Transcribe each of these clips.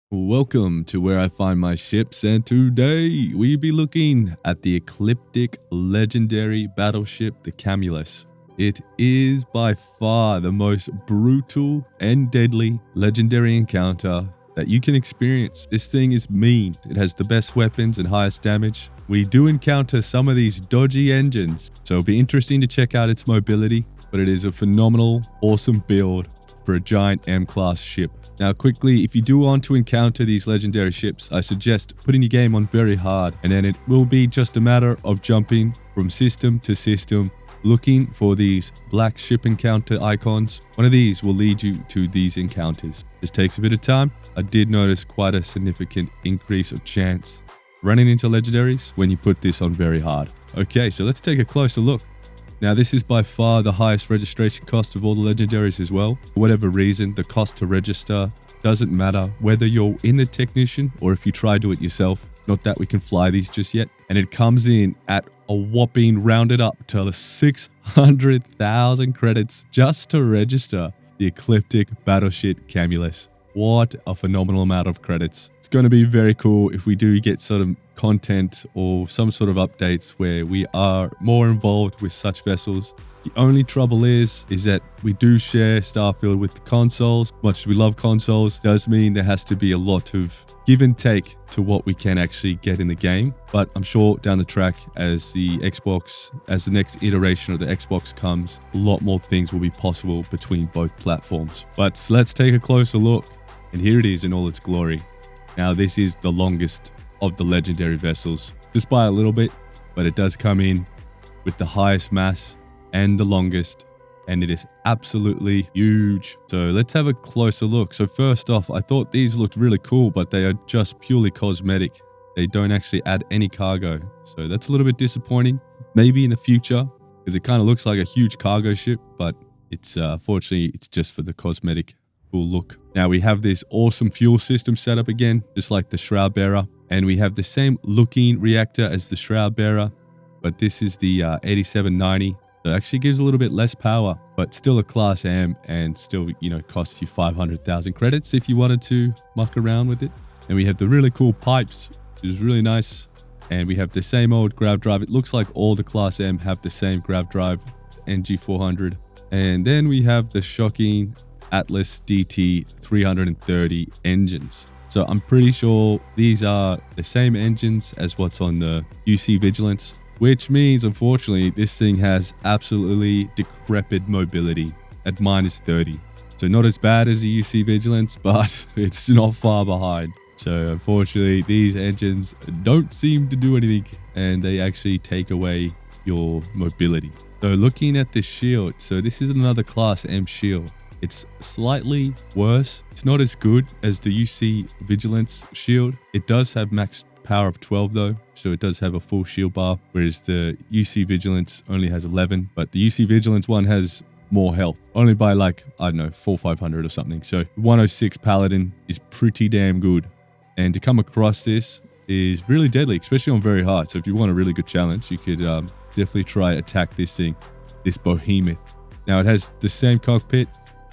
Welcome to where I find my ships, and today we'll be looking at the Ecliptic legendary battleship, the Camulus. It is by far the most brutal and deadly legendary encounter that you can experience. This thing is mean. It has the best weapons and highest damage. We do encounter some of these dodgy engines, so it'll be interesting to check out its mobility, but it is a phenomenal, awesome build for a giant M-class ship. Now quickly, if you do want to encounter these legendary ships, I suggest putting your game on very hard, and then it will be just a matter of jumping from system to system, looking for these black ship encounter icons. One of these will lead you to these encounters. This takes a bit of time. I did notice quite a significant increase of chance running into legendaries when you put this on very hard. Okay, so let's take a closer look. Now this is by far the highest registration cost of all the legendaries as well. For whatever reason, the cost to register doesn't matter whether you're in the technician or if you try to do it yourself. Not that we can fly these just yet. And it comes in at a whopping rounded up to 600,000 credits just to register the Ecliptic Battleship Camulus. What a phenomenal amount of credits. It's going to be very cool if we do get sort of content or some sort of updates where we are more involved with such vessels. The only trouble is that we do share Starfield with the consoles. Much as we love consoles, does mean there has to be a lot of give and take to what we can actually get in the game. But I'm sure down the track, as the next iteration of the Xbox comes, a lot more things will be possible between both platforms. But let's take a closer look. And here it is in all its glory. Now this is the longest of the legendary vessels, just by a little bit, but it does come in with the highest mass and the longest, and it is absolutely huge. So let's have a closer look. So first off, I thought these looked really cool, but they are just purely cosmetic. They don't actually add any cargo. So that's a little bit disappointing. Maybe in the future, because it kind of looks like a huge cargo ship, but it's fortunately, it's just for the cosmetic cool look. Now we have this awesome fuel system set up again, just like the Shroud Bearer. And we have the same looking reactor as the Shroud Bearer, but this is the 8790. So it actually gives a little bit less power, but still a class M, and still, costs you 500,000 credits if you wanted to muck around with it. And we have the really cool pipes, which is really nice. And we have the same old Grav drive. It looks like all the class M have the same Grav drive, NG400. And then we have the shocking Atlas DT 330 engines. So I'm pretty sure these are the same engines as what's on the UC Vigilance, which means unfortunately this thing has absolutely decrepit mobility at -30. So not as bad as the UC Vigilance, but it's not far behind. So unfortunately these engines don't seem to do anything, and they actually take away your mobility. So looking at this shield, so this is another class M shield. It's slightly worse. It's not as good as the UC Vigilance shield. It does have max power of 12 though, so it does have a full shield bar, whereas the UC Vigilance only has 11, but the UC Vigilance one has more health, only by like, I don't know, 400-500 or something. So 106 Paladin is pretty damn good, and to come across this is really deadly, especially on very hard. So if you want a really good challenge, you could definitely try attack this thing, this behemoth. Now it has the same cockpit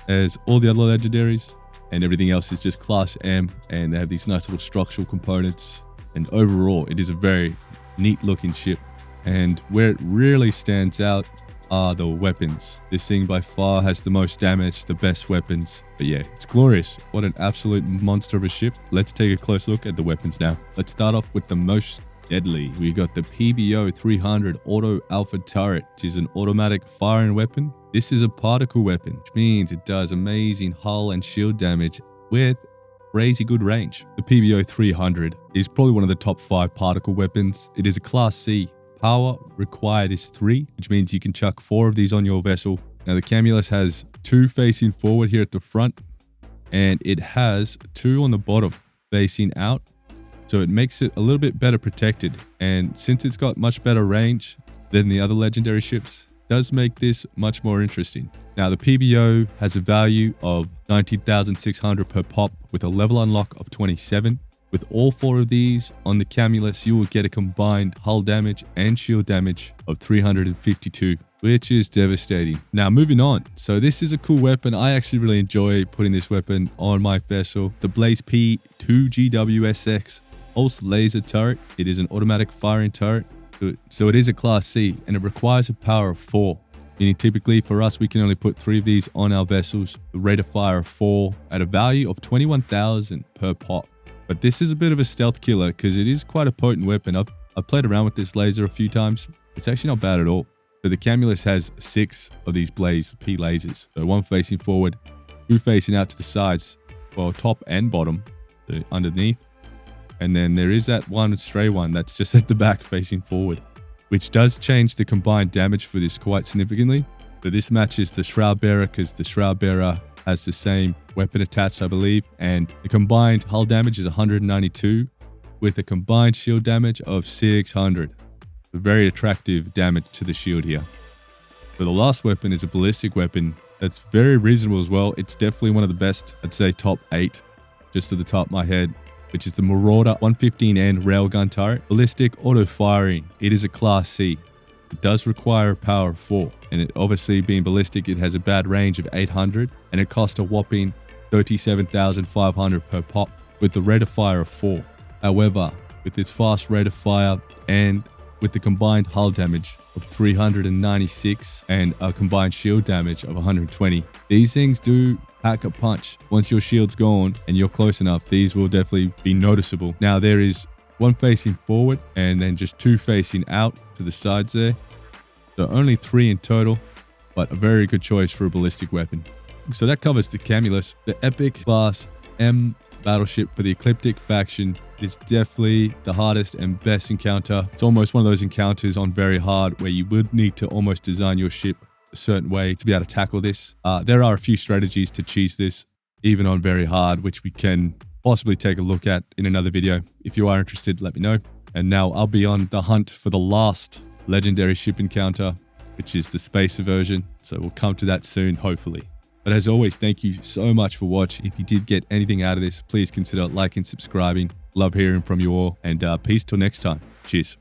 as all the other legendaries, and everything else is just class M, and they have these nice little structural components. And overall, it is a very neat looking ship. And where it really stands out are the weapons. This thing by far has the most damage, the best weapons. But yeah, it's glorious. What an absolute monster of a ship. Let's take a close look at the weapons now. Let's start off with the most deadly. We got the PBO 300 Auto Alpha Turret, which is an automatic firing weapon. This is a particle weapon, which means it does amazing hull and shield damage with crazy good range. The PBO 300 is probably one of the top 5 particle weapons. It is a class C. Power required is 3, which means you can chuck 4 of these on your vessel. Now the Camulus has 2 facing forward here at the front, and it has 2 on the bottom facing out. So it makes it a little bit better protected. And since it's got much better range than the other legendary ships, does make this much more interesting. Now the PBO has a value of 19,600 per pop with a level unlock of 27, With all 4 of these on the Camulus, you will get a combined hull damage and shield damage of 352, which is devastating. Now moving on. So this is a cool weapon. I actually really enjoy putting this weapon on my vessel. The Blaze P 2GWSX Pulse Laser Turret. It is an automatic firing turret. So it is a Class C and it requires a power of 4. Meaning typically for us, we can only put 3 of these on our vessels. The rate of fire of 4 at a value of 21,000 per pop. But this is a bit of a stealth killer because it is quite a potent weapon. I've played around with this laser a few times. It's actually not bad at all. So the Camulus has 6 of these Blaze P lasers. So 1 facing forward, 2 facing out to the sides, well, top and bottom, so underneath. And then there is that one stray one that's just at the back facing forward, which does change the combined damage for this quite significantly. So this matches the Shroud Bearer because the Shroud Bearer has the same weapon attached, I believe, and the combined hull damage is 192 with a combined shield damage of 600. A very attractive damage to the shield here. So the last weapon is a ballistic weapon that's very reasonable as well. It's definitely one of the best, I'd say top 8, just to the top of my head, which is the Marauder 115N railgun turret. Ballistic auto firing. It is a Class C. It does require a power of 4, and it obviously being ballistic, it has a bad range of 800, and it costs a whopping 37,500 per pop with the rate of fire of 4. However, with this fast rate of fire and with the combined hull damage of 396 and a combined shield damage of 120, these things do pack a punch. Once your shield's gone and you're close enough, these will definitely be noticeable. Now there is 1 facing forward and then just 2 facing out to the sides there. So only 3 in total, but a very good choice for a ballistic weapon. So that covers the Camulus. The Epic Class M battleship for the Ecliptic faction is definitely the hardest and best encounter. It's almost one of those encounters on very hard where you would need to almost design your ship a certain way to be able to tackle this. There are a few strategies to cheese this, even on very hard, which we can possibly take a look at in another video. If you are interested, let me know. And now I'll be on the hunt for the last legendary ship encounter, which is the spacer version. So we'll come to that soon, hopefully. But as always, thank you so much for watching. If you did get anything out of this, please consider liking, subscribing. Love hearing from you all, and peace till next time. Cheers.